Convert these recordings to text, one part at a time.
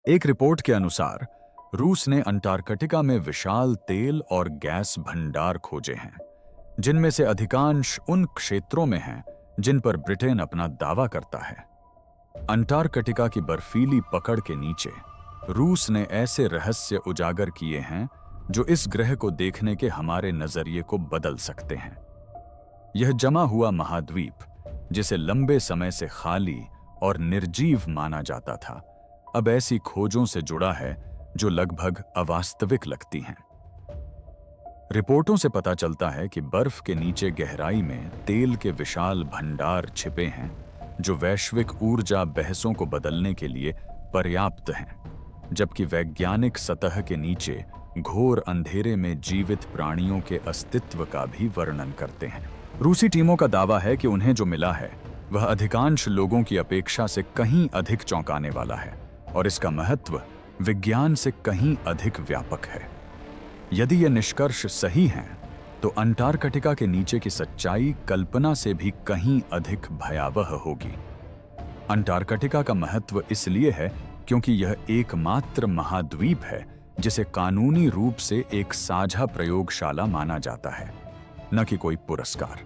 एक रिपोर्ट के अनुसार रूस ने अंटार्कटिका में विशाल तेल और गैस भंडार खोजे हैं, जिनमें से अधिकांश उन क्षेत्रों में हैं जिन पर ब्रिटेन अपना दावा करता है। अंटार्कटिका की बर्फीली पकड़ के नीचे रूस ने ऐसे रहस्य उजागर किए हैं जो इस ग्रह को देखने के हमारे नजरिए को बदल सकते हैं। यह जमा हुआ महाद्वीप, जिसे लंबे समय से खाली और निर्जीव माना जाता था, अब ऐसी खोजों से जुड़ा है जो लगभग अवास्तविक लगती हैं। रिपोर्टों से पता चलता है कि बर्फ के नीचे गहराई में तेल के विशाल भंडार छिपे हैं जो वैश्विक ऊर्जा बहसों को बदलने के लिए पर्याप्त हैं, जबकि वैज्ञानिक सतह के नीचे घोर अंधेरे में जीवित प्राणियों के अस्तित्व का भी वर्णन करते हैं। रूसी टीमों का दावा है कि उन्हें जो मिला है वह अधिकांश लोगों की अपेक्षा से कहीं अधिक चौंकाने वाला है और इसका महत्व विज्ञान से कहीं अधिक व्यापक है। यदि ये निष्कर्ष सही हैं, तो अंटार्कटिका के नीचे की सच्चाई कल्पना से भी कहीं अधिक भयावह होगी। अंटार्कटिका का महत्व इसलिए है क्योंकि यह एकमात्र महाद्वीप है जिसे कानूनी रूप से एक साझा प्रयोगशाला माना जाता है, न कि कोई पुरस्कार।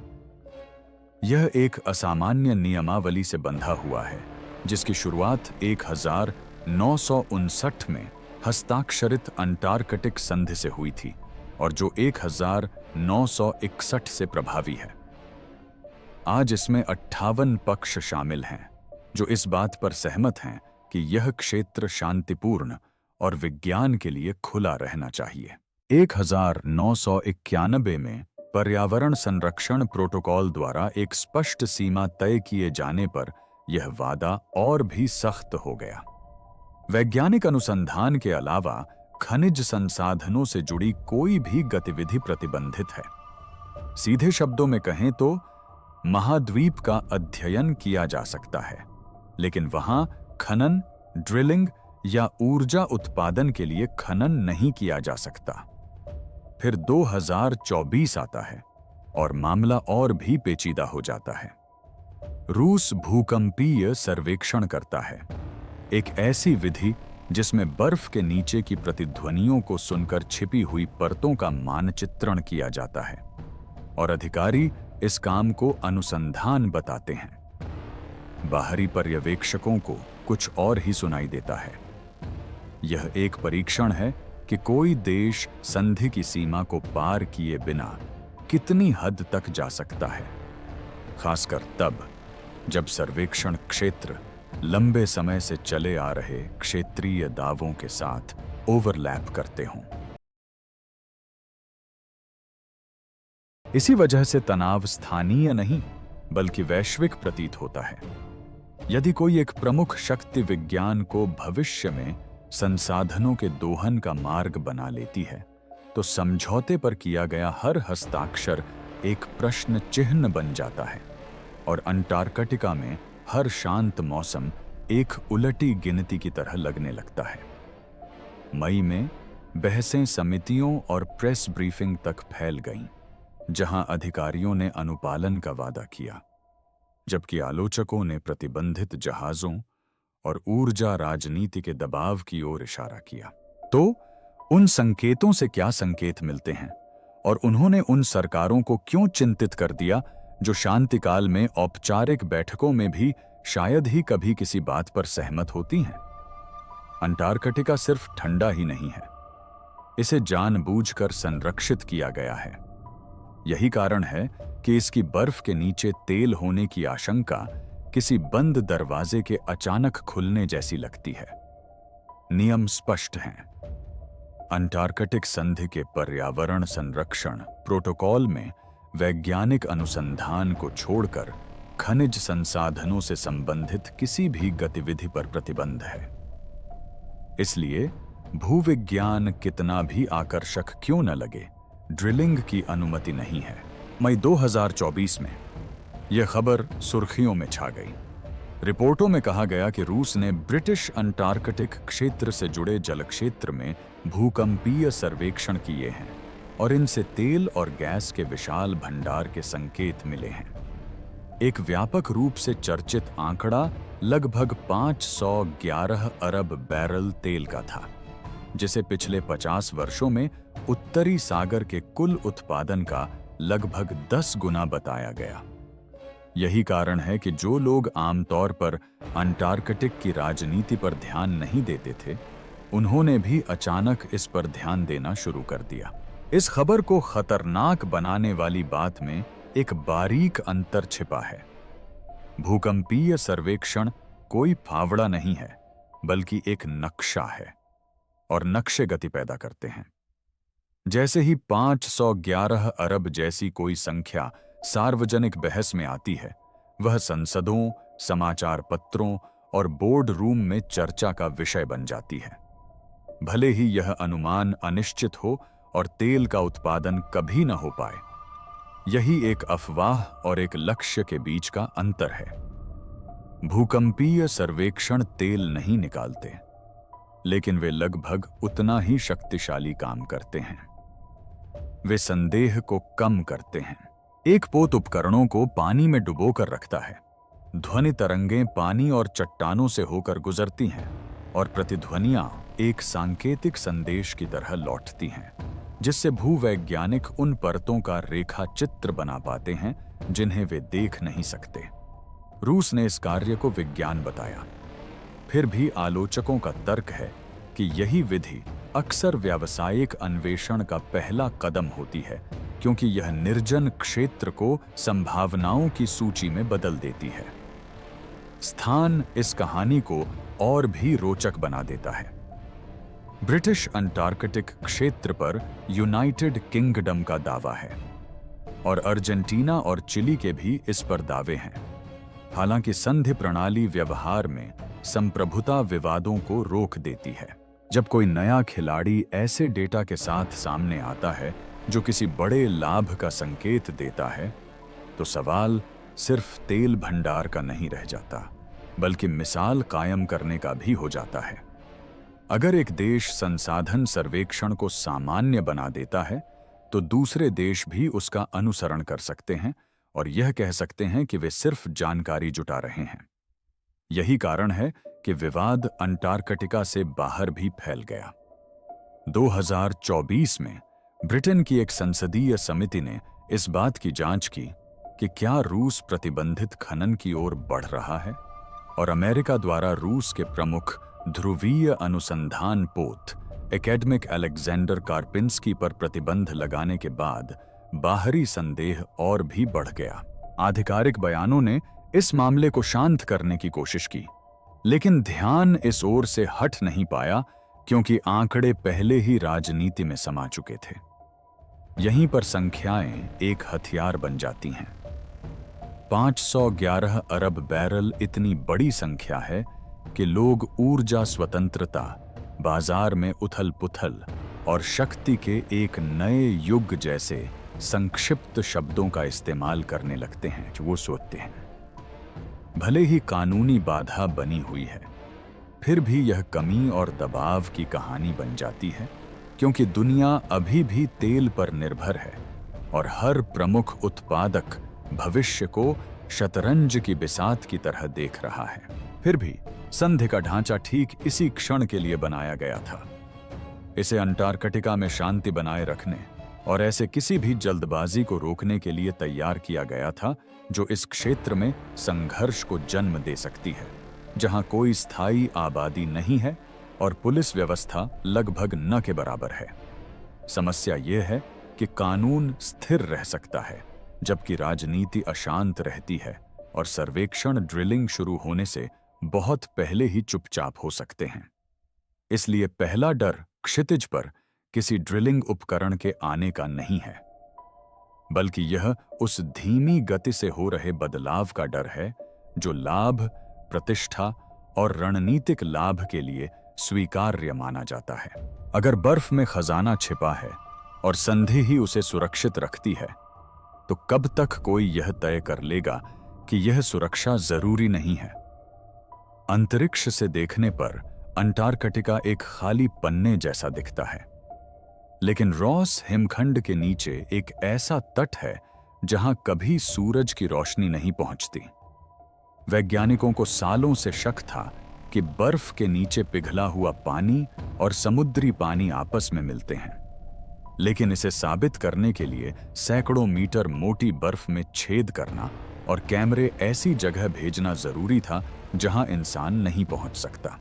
यह एक असामान्य नियमावली से बंधा हुआ है जिसकी शुरुआत 1959 में हस्ताक्षरित अंटार्कटिक संधि से हुई थी और जो 1961 से प्रभावी है। आज इसमें 58 पक्ष शामिल हैं जो इस बात पर सहमत हैं कि यह क्षेत्र शांतिपूर्ण और विज्ञान के लिए खुला रहना चाहिए। 1991 में पर्यावरण संरक्षण प्रोटोकॉल द्वारा एक स्पष्ट सीमा तय किए जाने पर यह वादा और भी सख्त हो गया। वैज्ञानिक अनुसंधान के अलावा खनिज संसाधनों से जुड़ी कोई भी गतिविधि प्रतिबंधित है। सीधे शब्दों में कहें तो महाद्वीप का अध्ययन किया जा सकता है, लेकिन वहां खनन, ड्रिलिंग या ऊर्जा उत्पादन के लिए खनन नहीं किया जा सकता। फिर 2024 आता है और मामला और भी पेचीदा हो जाता है। रूस भूकंपीय सर्वेक्षण करता है, एक ऐसी विधि जिसमें बर्फ के नीचे की प्रतिध्वनियों को सुनकर छिपी हुई परतों का मानचित्रण किया जाता है, और अधिकारी इस काम को अनुसंधान बताते हैं। बाहरी पर्यवेक्षकों को कुछ और ही सुनाई देता है। यह एक परीक्षण है कि कोई देश संधि की सीमा को पार किए बिना कितनी हद तक जा सकता है, खासकर तब जब सर्वेक्षण क्षेत्र लंबे समय से चले आ रहे क्षेत्रीय दावों के साथ ओवरलैप करते हों। इसी वजह से तनाव स्थानीय नहीं बल्कि वैश्विक प्रतीत होता है। यदि कोई एक प्रमुख शक्ति विज्ञान को भविष्य में संसाधनों के दोहन का मार्ग बना लेती है, तो समझौते पर किया गया हर हस्ताक्षर एक प्रश्न चिन्ह बन जाता है और अंटार्कटिका में हर शांत मौसम एक उलटी गिनती की तरह लगने लगता है। मई में बहसें समितियों और प्रेस ब्रीफिंग तक फैल गईं, जहां अधिकारियों ने अनुपालन का वादा किया, जबकि आलोचकों ने प्रतिबंधित जहाजों और ऊर्जा राजनीति के दबाव की ओर इशारा किया। तो उन संकेतों से क्या संकेत मिलते हैं और उन्होंने उन सरकारों को क्यों चिंतित कर दिया जो शांतिकाल में औपचारिक बैठकों में भी शायद ही कभी किसी बात पर सहमत होती हैं? अंटार्कटिका सिर्फ ठंडा ही नहीं है, इसे जानबूझकर संरक्षित किया गया है। यही कारण है कि इसकी बर्फ के नीचे तेल होने की आशंका किसी बंद दरवाजे के अचानक खुलने जैसी लगती है। नियम स्पष्ट हैं। अंटार्कटिक संधि के पर्यावरण संरक्षण प्रोटोकॉल में वैज्ञानिक अनुसंधान को छोड़कर खनिज संसाधनों से संबंधित किसी भी गतिविधि पर प्रतिबंध है। इसलिए भूविज्ञान कितना भी आकर्षक क्यों न लगे, ड्रिलिंग की अनुमति नहीं है। मई 2024 में यह खबर सुर्खियों में छा गई। रिपोर्टों में कहा गया कि रूस ने ब्रिटिश अंटार्कटिक क्षेत्र से जुड़े जलक्षेत्र में भूकंपीय सर्वेक्षण किए हैं और इनसे तेल और गैस के विशाल भंडार के संकेत मिले हैं। एक व्यापक रूप से चर्चित आंकड़ा लगभग 511 अरब बैरल तेल का था, जिसे पिछले 50 वर्षों में उत्तरी सागर के कुल उत्पादन का लगभग 10 गुना बताया गया। यही कारण है कि जो लोग आमतौर पर अंटार्कटिक की राजनीति पर ध्यान नहीं देते थे, उन्होंने भी अचानक इस पर ध्यान देना शुरू कर दिया। इस खबर को खतरनाक बनाने वाली बात में एक बारीक अंतर छिपा है। भूकंपीय सर्वेक्षण कोई फावड़ा नहीं है, बल्कि एक नक्शा है, और नक्शे गति पैदा करते हैं। जैसे ही 511 अरब जैसी कोई संख्या सार्वजनिक बहस में आती है, वह संसदों, समाचार पत्रों और बोर्ड रूम में चर्चा का विषय बन जाती है। भले ही यह अनुमान अनिश्चित हो और तेल का उत्पादन कभी न हो पाए। यही एक अफवाह और एक लक्ष्य के बीच का अंतर है। भूकंपीय सर्वेक्षण तेल नहीं निकालते, लेकिन वे लगभग उतना ही शक्तिशाली काम करते हैं। वे संदेह को कम करते हैं। एक पोत उपकरणों को पानी में डुबोकर रखता है। ध्वनि तरंगें पानी और चट्टानों से होकर गुजरती हैं और प्रतिध्वनियां एक सांकेतिक संदेश की तरह लौटती हैं, जिससे भूवैज्ञानिक उन परतों का रेखा चित्र बना पाते हैं जिन्हें वे देख नहीं सकते। रूस ने इस कार्य को विज्ञान बताया। फिर भी आलोचकों का तर्क है कि यही विधि अक्सर व्यावसायिक अन्वेषण का पहला कदम होती है, क्योंकि यह निर्जन क्षेत्र को संभावनाओं की सूची में बदल देती है। स्थान इस कहानी को और भी रोचक बना देता है। ब्रिटिश अंटार्कटिक क्षेत्र पर यूनाइटेड किंगडम का दावा है, और अर्जेंटीना और चिली के भी इस पर दावे हैं। हालांकि संधि प्रणाली व्यवहार में संप्रभुता विवादों को रोक देती है। जब कोई नया खिलाड़ी ऐसे डेटा के साथ सामने आता है जो किसी बड़े लाभ का संकेत देता है, तो सवाल सिर्फ तेल भंडार का नहीं रह जाता, बल्कि मिसाल कायम करने का भी हो जाता है। अगर एक देश संसाधन सर्वेक्षण को सामान्य बना देता है, तो दूसरे देश भी उसका अनुसरण कर सकते हैं और यह कह सकते हैं कि वे सिर्फ जानकारी जुटा रहे हैं। यही कारण है कि विवाद अंटार्कटिका से बाहर भी फैल गया। 2024 में ब्रिटेन की एक संसदीय समिति ने इस बात की जांच की कि क्या रूस प्रतिबंधित खनन की ओर बढ़ रहा है, और अमेरिका द्वारा रूस के प्रमुख ध्रुवीय अनुसंधान पोत एकेडमिक अलेक्जेंडर कार्पिंस्की पर प्रतिबंध लगाने के बाद बाहरी संदेह और भी बढ़ गया। आधिकारिक बयानों ने इस मामले को शांत करने की कोशिश की, लेकिन ध्यान इस ओर से हट नहीं पाया, क्योंकि आंकड़े पहले ही राजनीति में समा चुके थे। यहीं पर संख्याएं एक हथियार बन जाती हैं। 511 अरब बैरल इतनी बड़ी संख्या है कि लोग ऊर्जा स्वतंत्रता, बाजार में उथल पुथल और शक्ति के एक नए युग जैसे संक्षिप्त शब्दों का इस्तेमाल करने लगते हैं जो वो सोचते हैं। भले ही कानूनी बाधा बनी हुई है, फिर भी यह कमी और दबाव की कहानी बन जाती है, क्योंकि दुनिया अभी भी तेल पर निर्भर है और हर प्रमुख उत्पादक भविष्य को शतरंज की बिसात की तरह देख रहा है। फिर भी संधि का ढांचा ठीक इसी क्षण के लिए बनाया गया था। इसे अंटार्कटिका में शांति बनाए रखने और ऐसे किसी भी जल्दबाजी को रोकने के लिए तैयार किया गया था जो इस क्षेत्र में संघर्ष को जन्म दे सकती है, जहां कोई स्थायी आबादी नहीं है और पुलिस व्यवस्था लगभग न के बराबर है। समस्या यह है कि कानून स्थिर रह सकता है, जबकि राजनीति अशांत रहती है और सर्वेक्षण ड्रिलिंग शुरू होने से बहुत पहले ही चुपचाप हो सकते हैं। इसलिए पहला डर क्षितिज पर किसी ड्रिलिंग उपकरण के आने का नहीं है, बल्कि यह उस धीमी गति से हो रहे बदलाव का डर है जो लाभ, प्रतिष्ठा और रणनीतिक लाभ के लिए स्वीकार्य माना जाता है। अगर बर्फ में खजाना छिपा है और संधि ही उसे सुरक्षित रखती है, तो कब तक कोई यह तय कर लेगा कि यह सुरक्षा जरूरी नहीं है? अंतरिक्ष से देखने पर अंटार्कटिका एक खाली पन्ने जैसा दिखता है, लेकिन रॉस हिमखंड के नीचे एक ऐसा तट है जहां कभी सूरज की रोशनी नहीं पहुंचती। वैज्ञानिकों को सालों से शक था कि बर्फ के नीचे पिघला हुआ पानी और समुद्री पानी आपस में मिलते हैं, लेकिन इसे साबित करने के लिए सैकड़ों मीटर मोटी बर्फ में छेद करना और कैमरे ऐसी जगह भेजना जरूरी था जहां इंसान नहीं पहुंच सकता।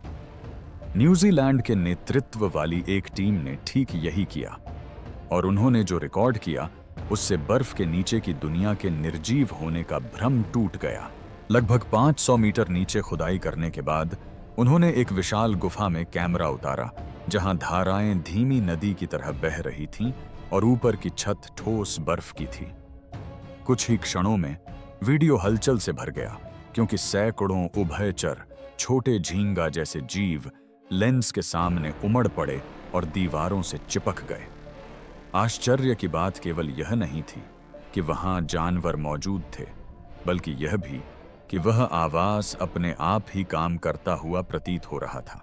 न्यूजीलैंड के नेतृत्व वाली एक टीम ने ठीक यही किया और उन्होंने जो रिकॉर्ड किया उससे बर्फ के नीचे की दुनिया के निर्जीव होने का भ्रम टूट गया। लगभग 500 मीटर नीचे खुदाई करने के बाद उन्होंने एक विशाल गुफा में कैमरा उतारा जहां धाराएं धीमी नदी की तरह बह रही थीं और ऊपर की छत ठोस बर्फ की थी। कुछ ही क्षणों में वीडियो हलचल से भर गया क्योंकि सैकड़ों उभयचर छोटे झींगा जैसे जीव लेंस के सामने उमड़ पड़े और दीवारों से चिपक गए। आश्चर्य की बात केवल यह नहीं थी कि वहां जानवर मौजूद थे, बल्कि यह भी कि वह आवास अपने आप ही काम करता हुआ प्रतीत हो रहा था।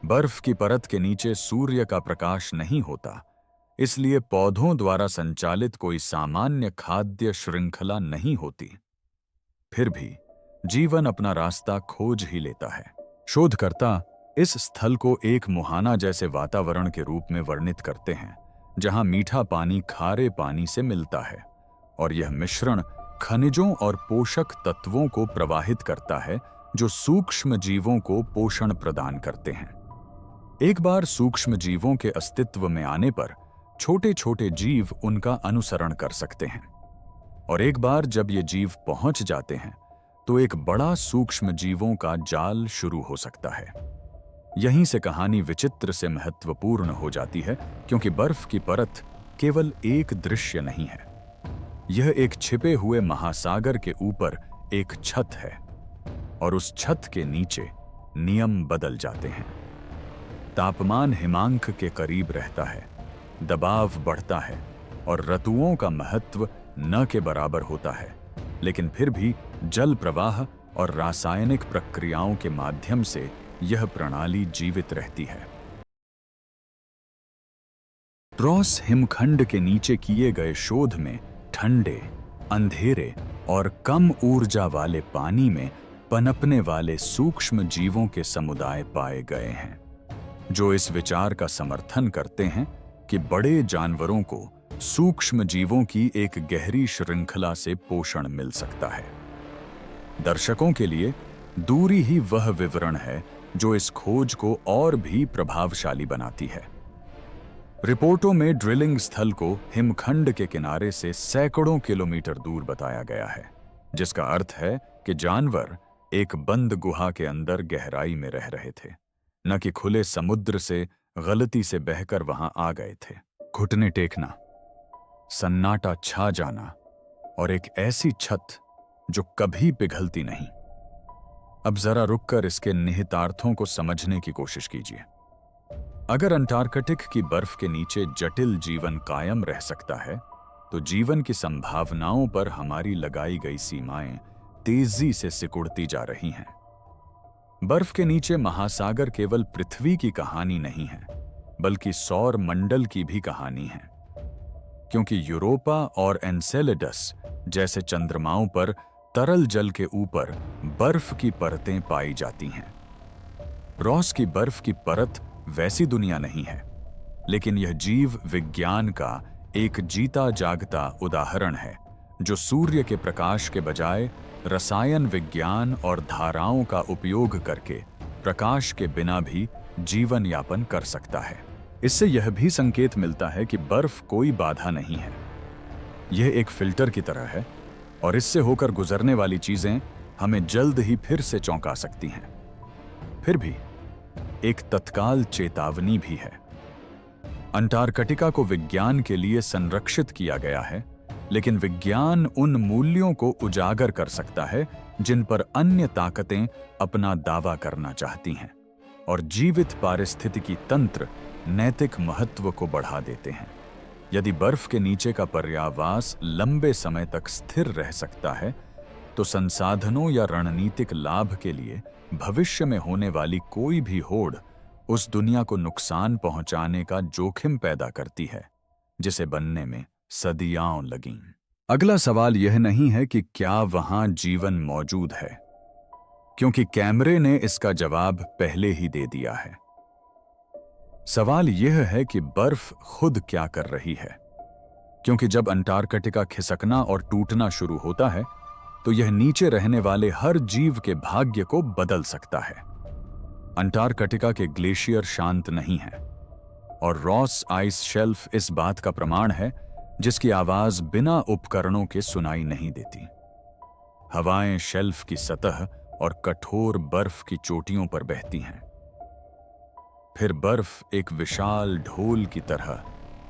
बर्फ की परत के नीचे सूर्य का प्रकाश नहीं होता, इसलिए पौधों द्वारा संचालित कोई सामान्य खाद्य श्रृंखला नहीं होती। फिर भी जीवन अपना रास्ता खोज ही लेता है। शोधकर्ता इस स्थल को एक मुहाना जैसे वातावरण के रूप में वर्णित करते हैं, जहां मीठा पानी खारे पानी से मिलता है और यह मिश्रण खनिजों और पोषक तत्वों को प्रवाहित करता है जो सूक्ष्म जीवों को पोषण प्रदान करते हैं। एक बार सूक्ष्म जीवों के अस्तित्व में आने पर छोटे छोटे जीव उनका अनुसरण कर सकते हैं, और एक बार जब ये जीव पहुंच जाते हैं तो एक बड़ा सूक्ष्म जीवों का जाल शुरू हो सकता है। यहीं से कहानी विचित्र से महत्वपूर्ण हो जाती है, क्योंकि बर्फ की परत केवल एक दृश्य नहीं है, यह एक छिपे हुए महासागर के ऊपर एक छत है, और उस छत के नीचे नियम बदल जाते हैं। तापमान हिमांक के करीब रहता है, दबाव बढ़ता है और ऋतुओं का महत्व न के बराबर होता है, लेकिन फिर भी जल प्रवाह और रासायनिक प्रक्रियाओं के माध्यम से यह प्रणाली जीवित रहती है। रॉस हिमखंड के नीचे किए गए शोध में ठंडे, अंधेरे और कम ऊर्जा वाले पानी में पनपने वाले सूक्ष्म जीवों के समुदाय पाए गए हैं, जो इस विचार का समर्थन करते हैं कि बड़े जानवरों को सूक्ष्म जीवों की एक गहरी श्रृंखला से पोषण मिल सकता है। दर्शकों के लिए दूरी ही वह विवरण है जो इस खोज को और भी प्रभावशाली बनाती है। रिपोर्टों में ड्रिलिंग स्थल को हिमखंड के किनारे से सैकड़ों किलोमीटर दूर बताया गया है, जिसका अर्थ है कि जानवर एक बंद गुहा के अंदर गहराई में रह रहे थे, न कि खुले समुद्र से गलती से बहकर वहां आ गए थे। घुटने टेकना, सन्नाटा छा जाना और एक ऐसी छत जो कभी पिघलती नहीं। अब जरा रुककर इसके निहितार्थों को समझने की कोशिश कीजिए। अगर अंटार्कटिक की बर्फ के नीचे जटिल जीवन कायम रह सकता है, तो जीवन की संभावनाओं पर हमारी लगाई गई सीमाएं तेजी से सिकुड़ती जा रही हैं। बर्फ के नीचे महासागर केवल पृथ्वी की कहानी नहीं है, बल्कि सौर मंडल की भी कहानी है, क्योंकि यूरोपा और एनसेलेडस जैसे चंद्रमाओं पर तरल जल के ऊपर बर्फ की परतें पाई जाती हैं। रॉस की बर्फ की परत वैसी दुनिया नहीं है, लेकिन यह जीव विज्ञान का एक जीता जागता उदाहरण है, जो सूर्य के प्रकाश के बजाय रसायन विज्ञान और धाराओं का उपयोग करके प्रकाश के बिना भी जीवन यापन कर सकता है। इससे यह भी संकेत मिलता है कि बर्फ कोई बाधा नहीं है, यह एक फिल्टर की तरह है, और इससे होकर गुजरने वाली चीजें हमें जल्द ही फिर से चौंका सकती हैं। फिर भी एक तत्काल चेतावनी भी है। अंटार्कटिका को विज्ञान के लिए संरक्षित किया गया है, लेकिन विज्ञान उन मूल्यों को उजागर कर सकता है जिन पर अन्य ताकतें अपना दावा करना चाहती हैं, और जीवित पारिस्थितिकी तंत्र नैतिक महत्व को बढ़ा देते हैं। यदि बर्फ के नीचे का पर्यावास लंबे समय तक स्थिर रह सकता है, तो संसाधनों या रणनीतिक लाभ के लिए भविष्य में होने वाली कोई भी होड़ उस दुनिया को नुकसान पहुंचाने का जोखिम पैदा करती है, जिसे बनने में सदियां लगीं। अगला सवाल यह नहीं है कि क्या वहां जीवन मौजूद है, क्योंकि कैमरे ने इसका जवाब पहले ही दे दिया है। सवाल यह है कि बर्फ खुद क्या कर रही है, क्योंकि जब अंटार्कटिका खिसकना और टूटना शुरू होता है तो यह नीचे रहने वाले हर जीव के भाग्य को बदल सकता है। अंटार्कटिका के ग्लेशियर शांत नहीं हैं और रॉस आइस शेल्फ इस बात का प्रमाण है, जिसकी आवाज बिना उपकरणों के सुनाई नहीं देती। हवाएं शेल्फ की सतह और कठोर बर्फ की चोटियों पर बहती हैं। फिर बर्फ एक विशाल ढोल की तरह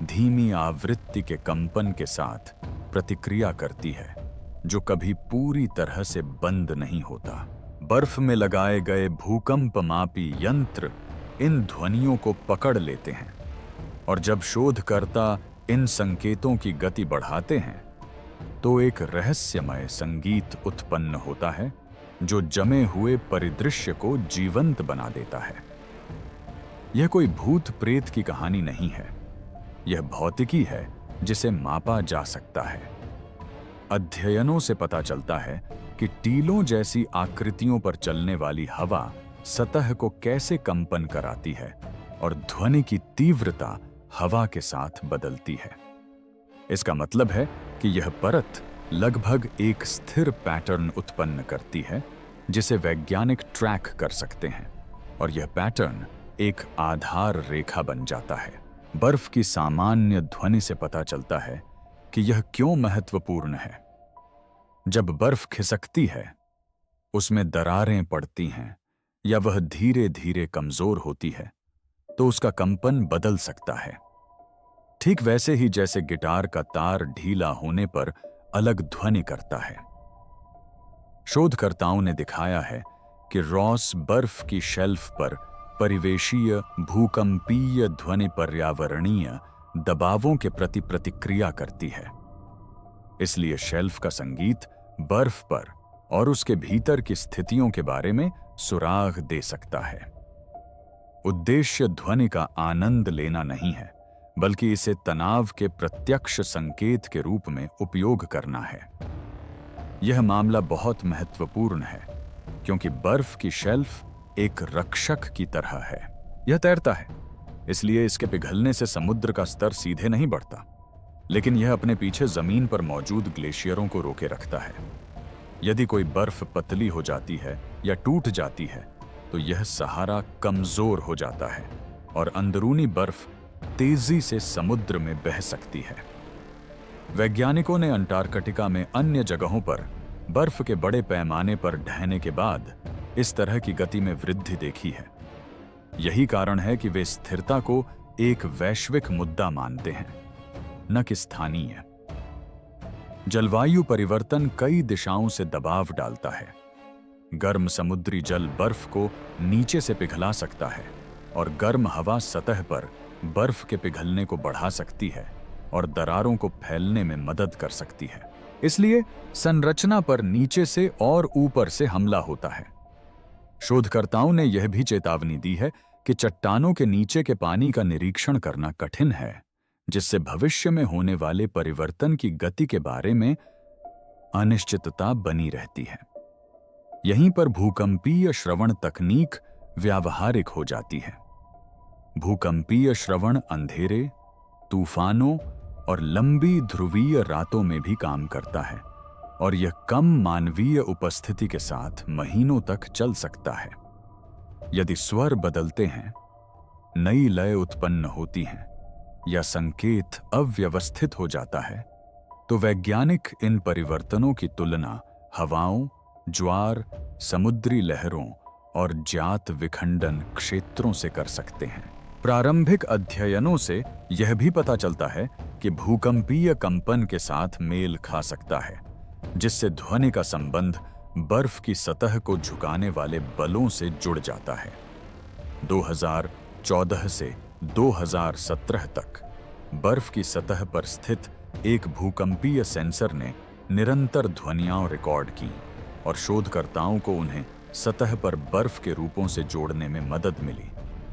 धीमी आवृत्ति के कंपन के साथ प्रतिक्रिया करती है, जो कभी पूरी तरह से बंद नहीं होता। बर्फ में लगाए गए भूकंपमापी यंत्र इन ध्वनियों को पकड़ लेते हैं और जब शोधकर्ता इन संकेतों की गति बढ़ाते हैं तो एक रहस्यमय संगीत उत्पन्न होता है, जो जमे हुए परिदृश्य को जीवंत बना देता है। यह कोई भूत प्रेत की कहानी नहीं है, यह भौतिकी है जिसे मापा जा सकता है। अध्ययनों से पता चलता है कि टीलों जैसी आकृतियों पर चलने वाली हवा सतह को कैसे कंपन कराती है और ध्वनि की तीव्रता हवा के साथ बदलती है। इसका मतलब है कि यह परत लगभग एक स्थिर पैटर्न उत्पन्न करती है, जिसे वैज्ञानिक ट्रैक कर सकते हैं, और यह पैटर्न एक आधार रेखा बन जाता है। बर्फ की सामान्य ध्वनि से पता चलता है कि यह क्यों महत्वपूर्ण है। जब बर्फ खिसकती है, उसमें दरारें पड़ती हैं या वह धीरे धीरे कमजोर होती है, तो उसका कंपन बदल सकता है। ठीक वैसे ही जैसे गिटार का तार ढीला होने पर अलग ध्वनि करता है। शोधकर्ताओं ने दिखाया है कि रॉस बर्फ की शेल्फ पर परिवेशीय भूकंपीय ध्वनि पर्यावरणीय दबावों के प्रति प्रतिक्रिया करती है। इसलिए शेल्फ का संगीत बर्फ पर और उसके भीतर की स्थितियों के बारे में सुराग दे सकता है। उद्देश्य ध्वनि का आनंद लेना नहीं है, बल्कि इसे तनाव के प्रत्यक्ष संकेत के रूप में उपयोग करना है। यह मामला बहुत महत्वपूर्ण है, क्योंकि बर्फ की शेल्फ एक रक्षक की तरह है। यह तैरता है, इसलिए इसके पिघलने से समुद्र का स्तर सीधे नहीं बढ़ता, लेकिन यह अपने पीछे जमीन पर मौजूद ग्लेशियरों को रोके रखता है। यदि कोई बर्फ पतली हो जाती है या टूट जाती है, तो यह सहारा कमजोर हो जाता है और अंदरूनी बर्फ तेजी से समुद्र में बह सकती है। वैज्ञानिकों ने अंटार्कटिका में अन्य जगहों पर बर्फ के बड़े पैमाने पर ढहने के बाद इस तरह की गति में वृद्धि देखी है। यही कारण है कि वे स्थिरता को एक वैश्विक मुद्दा मानते हैं, न कि स्थानीय। जलवायु परिवर्तन कई दिशाओं से दबाव डालता है। गर्म समुद्री जल बर्फ को नीचे से पिघला सकता है और गर्म हवा सतह पर बर्फ के पिघलने को बढ़ा सकती है और दरारों को फैलने में मदद कर सकती है। इसलिए संरचना पर नीचे से और ऊपर से हमला होता है। शोधकर्ताओं ने यह भी चेतावनी दी है कि चट्टानों के नीचे के पानी का निरीक्षण करना कठिन है, जिससे भविष्य में होने वाले परिवर्तन की गति के बारे में अनिश्चितता बनी रहती है। यहीं पर भूकंपीय श्रवण तकनीक व्यावहारिक हो जाती है। भूकंपीय श्रवण अंधेरे, तूफानों और लंबी ध्रुवीय रातों में भी काम करता है, और यह कम मानवीय उपस्थिति के साथ महीनों तक चल सकता है। यदि स्वर बदलते हैं, नई लय उत्पन्न होती हैं या संकेत अव्यवस्थित हो जाता है, तो वैज्ञानिक इन परिवर्तनों की तुलना हवाओं, ज्वार, समुद्री लहरों और ज्ञात विखंडन क्षेत्रों से कर सकते हैं। प्रारंभिक अध्ययनों से यह भी पता चलता है कि भूकंपीय कंपन के साथ मेल खा सकता है, जिससे ध्वनि का संबंध बर्फ की सतह को झुकाने वाले बलों से जुड़ जाता है। 2014 से 2017 तक बर्फ की सतह पर स्थित एक भूकंपीय सेंसर ने निरंतर ध्वनियां रिकॉर्ड की और शोधकर्ताओं को उन्हें सतह पर बर्फ के रूपों से जोड़ने में मदद मिली,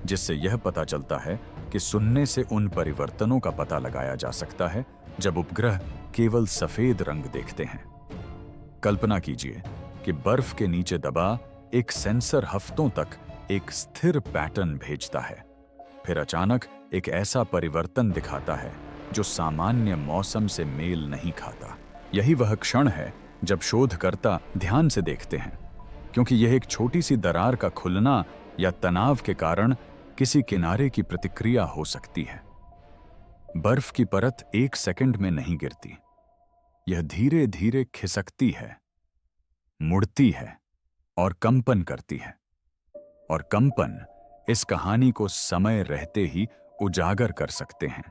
जिससे यह पता चलता है कि सुनने से उन परिवर्तनों का पता लगाया जा सकता है जब उपग्रह केवल सफेद रंग देखते हैं। कल्पना कीजिए कि बर्फ के नीचे दबा एक सेंसर हफ्तों तक एक स्थिर पैटर्न भेजता है, फिर अचानक एक ऐसा परिवर्तन दिखाता है जो सामान्य मौसम से मेल नहीं खाता। यही वह क्षण है जब शोधकर्ता ध्यान से देखते हैं, क्योंकि यह एक छोटी सी दरार का खुलना या तनाव के कारण किसी किनारे की प्रतिक्रिया हो सकती है। बर्फ की परत 1 सेकंड में नहीं गिरती, यह धीरे धीरे खिसकती है, मुड़ती है और कंपन करती है। और कंपन इस कहानी को समय रहते ही उजागर कर सकते हैं।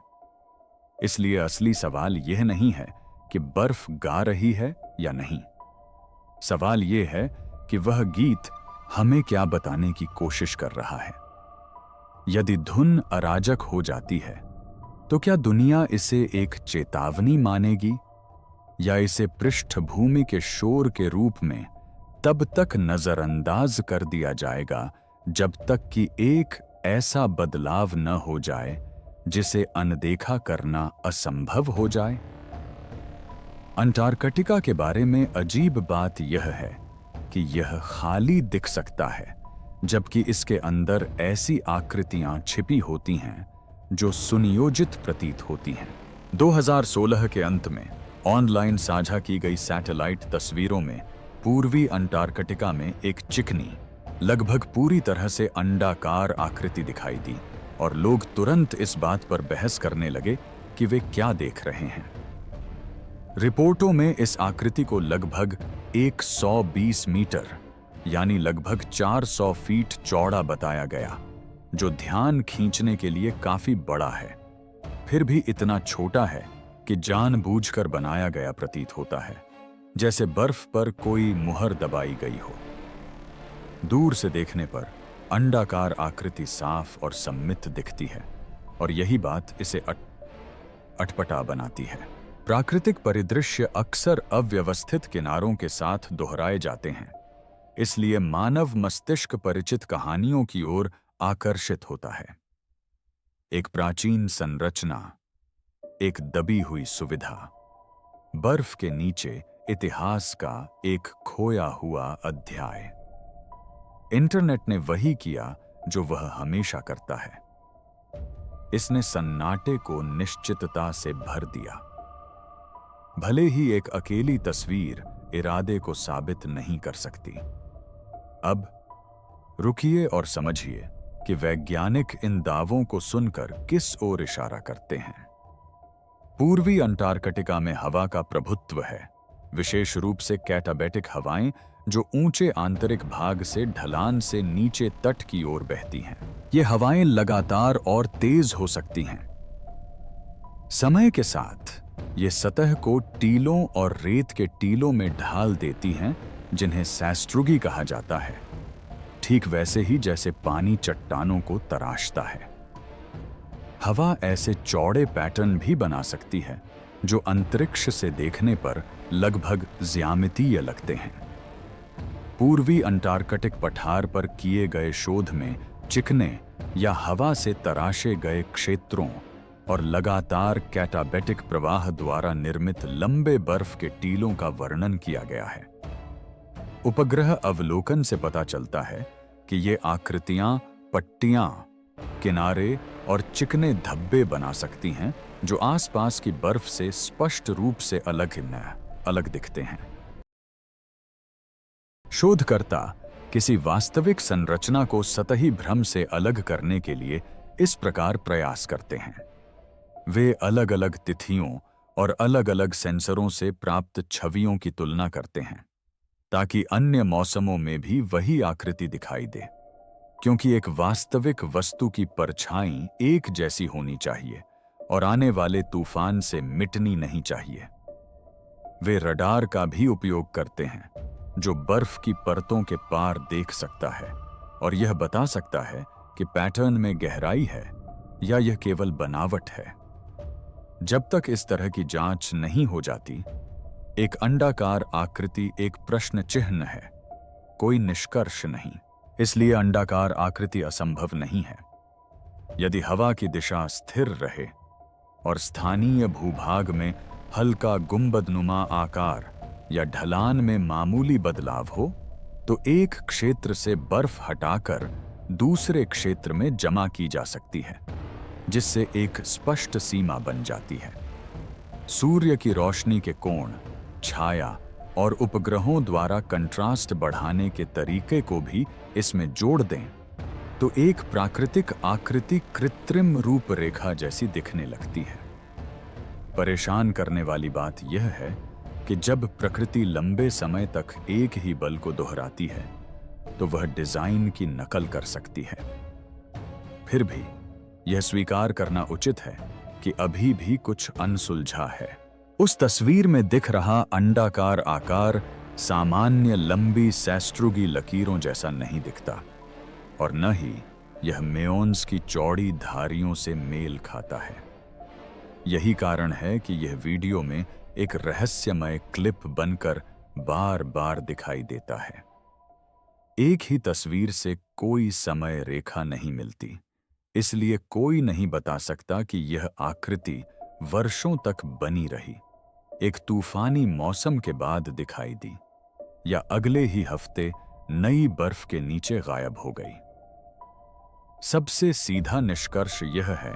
इसलिए असली सवाल यह नहीं है कि बर्फ गा रही है या नहीं। सवाल यह है कि वह गीत हमें क्या बताने की कोशिश कर रहा है। यदि धुन अराजक हो जाती है तो क्या दुनिया इसे एक चेतावनी मानेगी, या इसे पृष्ठभूमि के शोर के रूप में तब तक नजरअंदाज कर दिया जाएगा जब तक कि एक ऐसा बदलाव न हो जाए जिसे अनदेखा करना असंभव हो जाए। अंटार्कटिका के बारे में अजीब बात यह है कि यह खाली दिख सकता है, जबकि इसके अंदर ऐसी आकृतियां छिपी होती हैं जो सुनियोजित प्रतीत होती हैं। 2016 के अंत में ऑनलाइन साझा की गई सैटेलाइट तस्वीरों में पूर्वी अंटार्कटिका में एक चिकनी, लगभग पूरी तरह से अंडाकार आकृति दिखाई दी, और लोग तुरंत इस बात पर बहस करने लगे कि वे क्या देख रहे हैं। रिपोर्टों में इस आकृति को लगभग 120 मीटर यानी लगभग 400 फीट चौड़ा बताया गया, जो ध्यान खींचने के लिए काफी बड़ा है, फिर भी इतना छोटा है कि जानबूझकर बनाया गया प्रतीत होता है, जैसे बर्फ पर कोई मुहर दबाई गई हो। दूर से देखने पर अंडाकार आकृति साफ और सम्मित दिखती है, और यही बात इसे अटपटा बनाती है। प्राकृतिक परिदृश्य अक्सर अव्यवस्थित किनारों के साथ दोहराए जाते हैं, इसलिए मानव मस्तिष्क परिचित कहानियों की ओर आकर्षित होता है। एक प्राचीन संरचना, एक दबी हुई सुविधा, बर्फ के नीचे इतिहास का एक खोया हुआ अध्याय। इंटरनेट ने वही किया जो वह हमेशा करता है, इसने सन्नाटे को निश्चितता से भर दिया। भले ही एक अकेली तस्वीर इरादे को साबित नहीं कर सकती। अब रुकिए और समझिए कि वैज्ञानिक इन दावों को सुनकर किस ओर इशारा करते हैं। पूर्वी अंटार्कटिका में हवा का प्रभुत्व है, विशेष रूप से कैटाबेटिक हवाएं जो ऊंचे आंतरिक भाग से ढलान से नीचे तट की ओर बहती हैं। ये हवाएं लगातार और तेज हो सकती हैं। समय के साथ ये सतह को टीलों और रेत के टीलों में ढाल देती हैं, जिन्हें सैस्ट्रुगी कहा जाता है, ठीक वैसे ही जैसे पानी चट्टानों को तराशता है। हवा ऐसे चौड़े पैटर्न भी बना सकती है जो अंतरिक्ष से देखने पर लगभग ज्यामितीय लगते हैं। पूर्वी अंटार्कटिक पठार पर किए गए शोध में चिकने या हवा से तराशे गए क्षेत्रों और लगातार कैटाबेटिक प्रवाह द्वारा निर्मित लंबे बर्फ के टीलों का वर्णन किया गया है। उपग्रह अवलोकन से पता चलता है कि ये आकृतियां पट्टियां, किनारे और चिकने धब्बे बना सकती हैं जो आसपास की बर्फ से स्पष्ट रूप से अलग दिखते हैं। शोधकर्ता किसी वास्तविक संरचना को सतही भ्रम से अलग करने के लिए इस प्रकार प्रयास करते हैं। वे अलग अलग तिथियों और अलग अलग सेंसरों से प्राप्त छवियों की तुलना करते हैं, ताकि अन्य मौसमों में भी वही आकृति दिखाई दे, क्योंकि एक वास्तविक वस्तु की परछाई एक जैसी होनी चाहिए और आने वाले तूफान से मिटनी नहीं चाहिए। वे रडार का भी उपयोग करते हैं, जो बर्फ की परतों के पार देख सकता है और यह बता सकता है कि पैटर्न में गहराई है या यह केवल बनावट है। जब तक इस तरह की जांच नहीं हो जाती, एक अंडाकार आकृति एक प्रश्न चिन्ह है, कोई निष्कर्ष नहीं। इसलिए अंडाकार आकृति असंभव नहीं है। यदि हवा की दिशा स्थिर रहे और स्थानीय भूभाग में हल्का गुंबदनुमा आकार या ढलान में मामूली बदलाव हो, तो एक क्षेत्र से बर्फ हटाकर दूसरे क्षेत्र में जमा की जा सकती है, जिससे एक स्पष्ट सीमा बन जाती है। सूर्य की रोशनी के कोण, छाया और उपग्रहों द्वारा कंट्रास्ट बढ़ाने के तरीके को भी इसमें जोड़ दें तो एक प्राकृतिक आकृति कृत्रिम रूपरेखा जैसी दिखने लगती है। परेशान करने वाली बात यह है कि जब प्रकृति लंबे समय तक एक ही बल को दोहराती है तो वह डिजाइन की नकल कर सकती है। फिर भी यह स्वीकार करना उचित है कि अभी भी कुछ अनसुलझा है। उस तस्वीर में दिख रहा अंडाकार आकार सामान्य लंबी सैस्ट्रुगी लकीरों जैसा नहीं दिखता और न ही यह मेओन्स की चौड़ी धारियों से मेल खाता है। यही कारण है कि यह वीडियो में एक रहस्यमय क्लिप बनकर बार बार दिखाई देता है। एक ही तस्वीर से कोई समय रेखा नहीं मिलती, इसलिए कोई नहीं बता सकता कि यह आकृति वर्षों तक बनी रही, एक तूफानी मौसम के बाद दिखाई दी या अगले ही हफ्ते नई बर्फ के नीचे गायब हो गई। सबसे सीधा निष्कर्ष यह है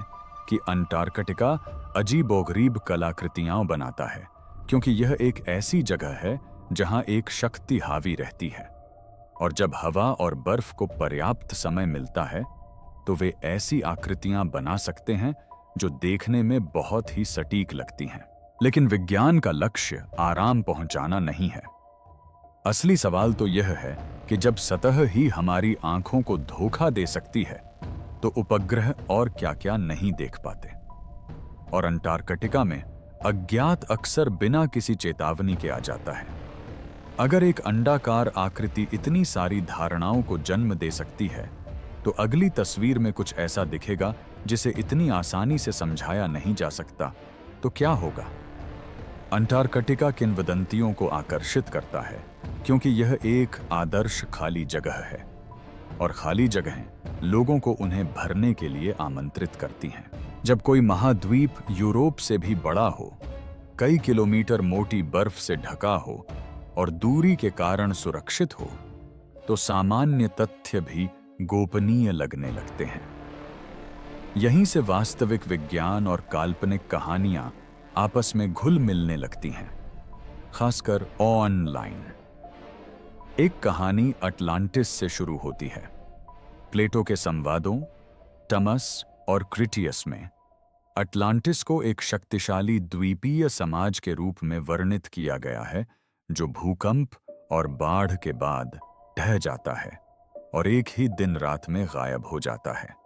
कि अंटार्कटिका अजीबोगरीब कलाकृतियां बनाता है, क्योंकि यह एक ऐसी जगह है जहां एक शक्ति हावी रहती है, और जब हवा और बर्फ को पर्याप्त समय मिलता है तो वे ऐसी आकृतियां बना सकते हैं जो देखने में बहुत ही सटीक लगती हैं। लेकिन विज्ञान का लक्ष्य आराम पहुंचाना नहीं है। असली सवाल तो यह है कि जब सतह ही हमारी आंखों को धोखा दे सकती है तो उपग्रह और क्या-क्या नहीं देख पाते। और अंटार्कटिका में अज्ञात अक्सर बिना किसी चेतावनी के आ जाता है। अगर एक अंडाकार आकृति इतनी सारी धारणाओं को जन्म दे सकती है तो अगली तस्वीर में कुछ ऐसा दिखेगा जिसे इतनी आसानी से समझाया नहीं जा सकता, तो क्या होगा? अंटार्कटिका किंवदंतियों को आकर्षित करता है क्योंकि यह एक आदर्श खाली जगह है, और खाली जगहें लोगों को उन्हें भरने के लिए आमंत्रित करती हैं। जब कोई महाद्वीप यूरोप से भी बड़ा हो, कई किलोमीटर मोटी बर्फ से ढका हो और दूरी के कारण सुरक्षित हो, तो सामान्य तथ्य भी गोपनीय लगने लगते हैं। यहीं से वास्तविक विज्ञान और काल्पनिक कहानियां आपस में घुल मिलने लगती हैं, खासकर ऑनलाइन। एक कहानी अटलांटिस से शुरू होती है। प्लेटो के संवादों टमस और क्रिटियस में अटलांटिस को एक शक्तिशाली द्वीपीय समाज के रूप में वर्णित किया गया है जो भूकंप और बाढ़ के बाद ढह जाता है और एक ही दिन रात में गायब हो जाता है।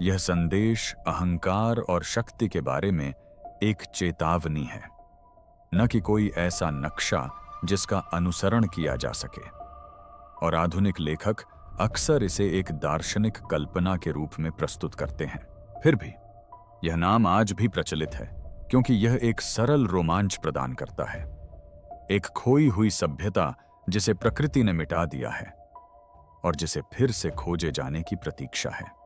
यह संदेश अहंकार और शक्ति के बारे में एक चेतावनी है, न कि कोई ऐसा नक्शा जिसका अनुसरण किया जा सके। और आधुनिक लेखक अक्सर इसे एक दार्शनिक कल्पना के रूप में प्रस्तुत करते हैं। फिर भी यह नाम आज भी प्रचलित है क्योंकि यह एक सरल रोमांच प्रदान करता है, एक खोई हुई सभ्यता जिसे प्रकृति ने मिटा दिया है और जिसे फिर से खोजे जाने की प्रतीक्षा है।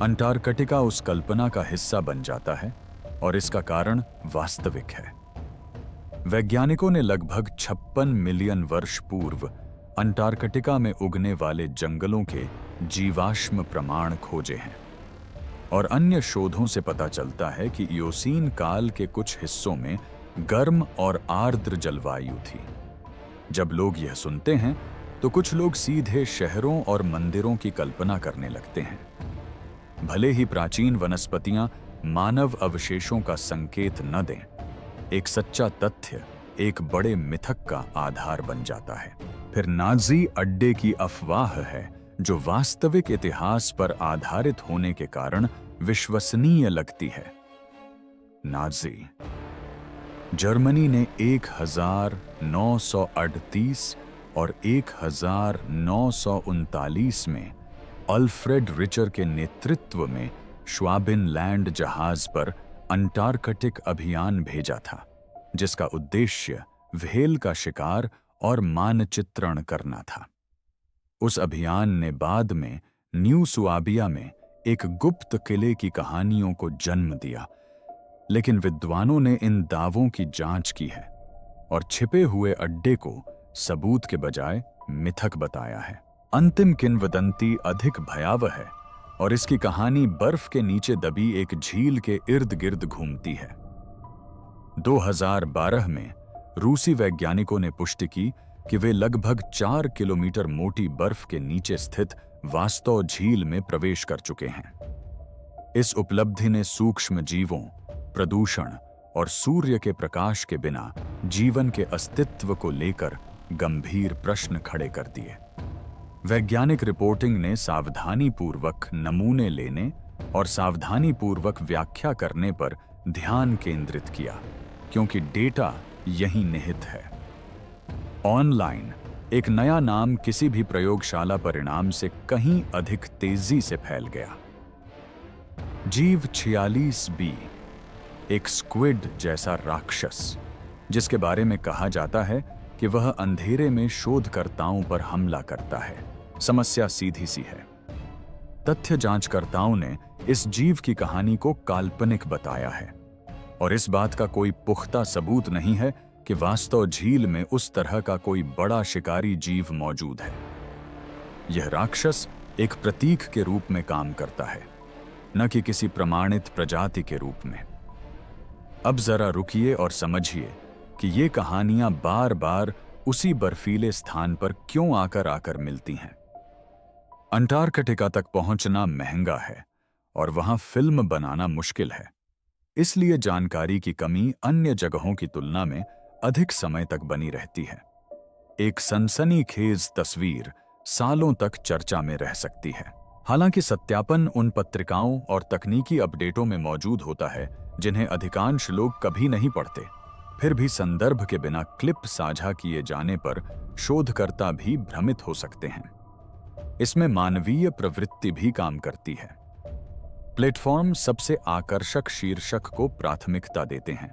अंटार्कटिका उस कल्पना का हिस्सा बन जाता है और इसका कारण वास्तविक है। वैज्ञानिकों ने लगभग 56 मिलियन वर्ष पूर्व अंटार्कटिका में उगने वाले जंगलों के जीवाश्म प्रमाण खोजे हैं, और अन्य शोधों से पता चलता है कि इयोसीन काल के कुछ हिस्सों में गर्म और आर्द्र जलवायु थी। जब लोग यह सुनते हैं तो कुछ लोग सीधे शहरों और मंदिरों की कल्पना करने लगते हैं। भले ही प्राचीन वनस्पतियां मानव अवशेषों का संकेत न दें, एक सच्चा तथ्य एक बड़े मिथक का आधार बन जाता है। फिर नाजी अड्डे की अफवाह है जो वास्तविक इतिहास पर आधारित होने के कारण विश्वसनीय लगती है। नाजी जर्मनी ने 1938 और 1939 में अल्फ्रेड रिचर के नेतृत्व में श्वाबिनलैंड जहाज पर अंटार्कटिक अभियान भेजा था, जिसका उद्देश्य व्हेल का शिकार और मानचित्रण करना था। उस अभियान ने बाद में न्यू सुआबिया में एक गुप्त किले की कहानियों को जन्म दिया, लेकिन विद्वानों ने इन दावों की जांच की है और छिपे हुए अड्डे को सबूत के बजाय मिथक बताया है। अंतिम किंवदंती अधिक भयावह है और इसकी कहानी बर्फ के नीचे दबी एक झील के इर्द गिर्द घूमती है। 2012 में रूसी वैज्ञानिकों ने पुष्टि की कि वे लगभग 4 किलोमीटर मोटी बर्फ के नीचे स्थित वास्तव झील में प्रवेश कर चुके हैं। इस उपलब्धि ने सूक्ष्म जीवों, प्रदूषण और सूर्य के प्रकाश के बिना जीवन के अस्तित्व को लेकर गंभीर प्रश्न खड़े कर दिए। वैज्ञानिक रिपोर्टिंग ने सावधानीपूर्वक नमूने लेने और सावधानीपूर्वक व्याख्या करने पर ध्यान केंद्रित किया, क्योंकि डेटा यहीं निहित है। ऑनलाइन एक नया नाम किसी भी प्रयोगशाला परिणाम से कहीं अधिक तेजी से फैल गया। जीव 46B, एक स्क्विड जैसा राक्षस, जिसके बारे में कहा जाता है कि वह अंधेरे में शोधकर्ताओं पर हमला करता है। समस्या सीधी सी है। तथ्य जांचकर्ताओं ने इस जीव की कहानी को काल्पनिक बताया है और इस बात का कोई पुख्ता सबूत नहीं है कि वास्तव झील में उस तरह का कोई बड़ा शिकारी जीव मौजूद है। यह राक्षस एक प्रतीक के रूप में काम करता है, न कि किसी प्रमाणित प्रजाति के रूप में। अब जरा रुकिए और समझिए कि ये कहानियां बार बार उसी बर्फीले स्थान पर क्यों आकर मिलती हैं। अंटार्कटिका तक पहुंचना महंगा है और वहां फिल्म बनाना मुश्किल है, इसलिए जानकारी की कमी अन्य जगहों की तुलना में अधिक समय तक बनी रहती है। एक सनसनीखेज तस्वीर सालों तक चर्चा में रह सकती है। हालांकि सत्यापन उन पत्रिकाओं और तकनीकी अपडेटों में मौजूद होता है जिन्हें अधिकांश लोग कभी नहीं पढ़ते, फिर भी संदर्भ के बिना क्लिप साझा किए जाने पर शोधकर्ता भी भ्रमित हो सकते हैं। इसमें मानवीय प्रवृत्ति भी काम करती है। प्लेटफॉर्म सबसे आकर्षक शीर्षक को प्राथमिकता देते हैं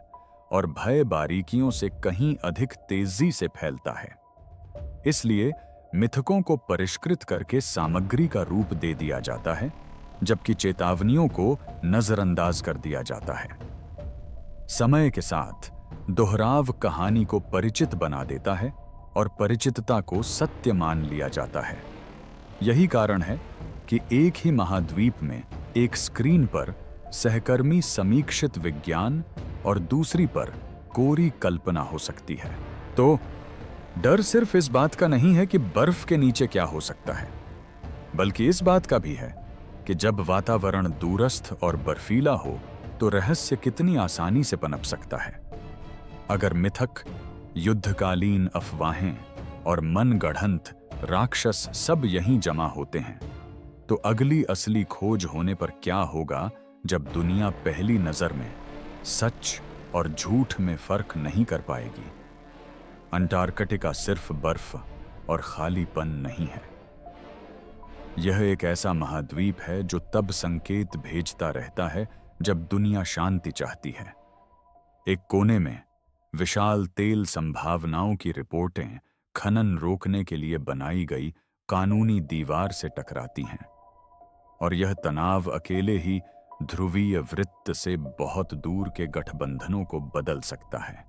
और भय बारीकियों से कहीं अधिक तेजी से फैलता है। इसलिए मिथकों को परिष्कृत करके सामग्री का रूप दे दिया जाता है, जबकि चेतावनियों को नजरअंदाज कर दिया जाता है। समय के साथ दोहराव कहानी को परिचित बना देता है और परिचितता को सत्य मान लिया जाता है। यही कारण है कि एक ही महाद्वीप में एक स्क्रीन पर सहकर्मी समीक्षित विज्ञान और दूसरी पर कोरी कल्पना हो सकती है। तो डर सिर्फ इस बात का नहीं है कि बर्फ के नीचे क्या हो सकता है, बल्कि इस बात का भी है कि जब वातावरण दूरस्थ और बर्फीला हो तो रहस्य कितनी आसानी से पनप सकता है। अगर मिथक, युद्धकालीन अफवाहें और मनगढ़ंत राक्षस सब यहीं जमा होते हैं, तो अगली असली खोज होने पर क्या होगा जब दुनिया पहली नजर में सच और झूठ में फर्क नहीं कर पाएगी। अंटार्कटिका सिर्फ बर्फ और खालीपन नहीं है। यह एक ऐसा महाद्वीप है जो तब संकेत भेजता रहता है जब दुनिया शांति चाहती है। एक कोने में विशाल तेल संभावनाओं की रिपोर्टें खनन रोकने के लिए बनाई गई कानूनी दीवार से टकराती हैं, और यह तनाव अकेले ही ध्रुवीय वृत्त से बहुत दूर के गठबंधनों को बदल सकता है।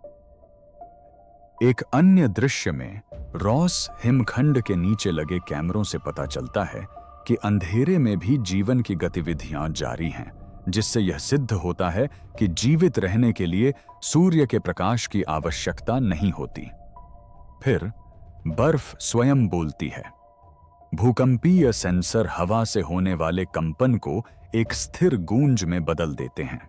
एक अन्य दृश्य में रॉस हिमखंड के नीचे लगे कैमरों से पता चलता है कि अंधेरे में भी जीवन की गतिविधियां जारी हैं, जिससे यह सिद्ध होता है कि जीवित रहने के लिए सूर्य के प्रकाश की आवश्यकता नहीं होती। फिर बर्फ स्वयं बोलती है। भूकंपीय सेंसर हवा से होने वाले कंपन को एक स्थिर गूंज में बदल देते हैं,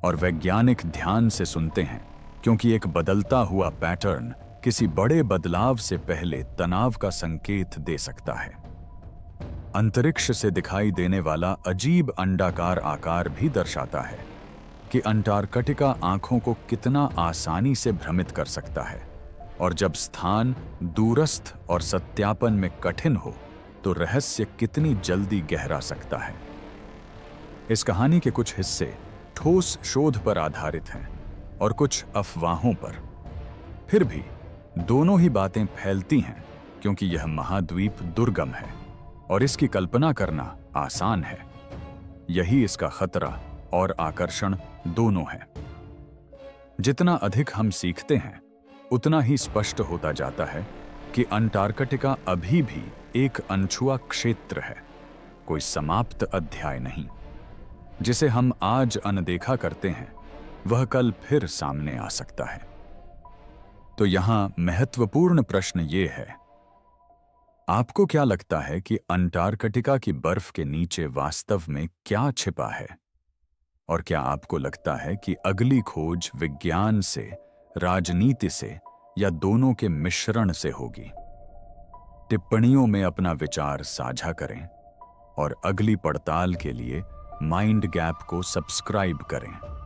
और वैज्ञानिक ध्यान से सुनते हैं, क्योंकि एक बदलता हुआ पैटर्न किसी बड़े बदलाव से पहले तनाव का संकेत दे सकता है। अंतरिक्ष से दिखाई देने वाला अजीब अंडाकार आकार भी दर्शाता है कि अंटार्कटिका आंखों को कितना आसानी से भ्रमित कर सकता है, और जब स्थान दूरस्थ और सत्यापन में कठिन हो तो रहस्य कितनी जल्दी गहरा सकता है। इस कहानी के कुछ हिस्से ठोस शोध पर आधारित हैं और कुछ अफवाहों पर। फिर भी दोनों ही बातें फैलती हैं, क्योंकि यह महाद्वीप दुर्गम है और इसकी कल्पना करना आसान है। यही इसका खतरा और आकर्षण दोनों है। जितना अधिक हम सीखते हैं, उतना ही स्पष्ट होता जाता है कि अंटार्कटिका अभी भी एक अनछुआ क्षेत्र है, कोई समाप्त अध्याय नहीं। जिसे हम आज अनदेखा करते हैं वह कल फिर सामने आ सकता है। तो यहां महत्वपूर्ण प्रश्न ये है, आपको क्या लगता है कि अंटार्कटिका की बर्फ के नीचे वास्तव में क्या छिपा है? और क्या आपको लगता है कि अगली खोज विज्ञान से, राजनीति से या दोनों के मिश्रण से होगी? टिप्पणियों में अपना विचार साझा करें और अगली पड़ताल के लिए माइंड गैप को सब्सक्राइब करें।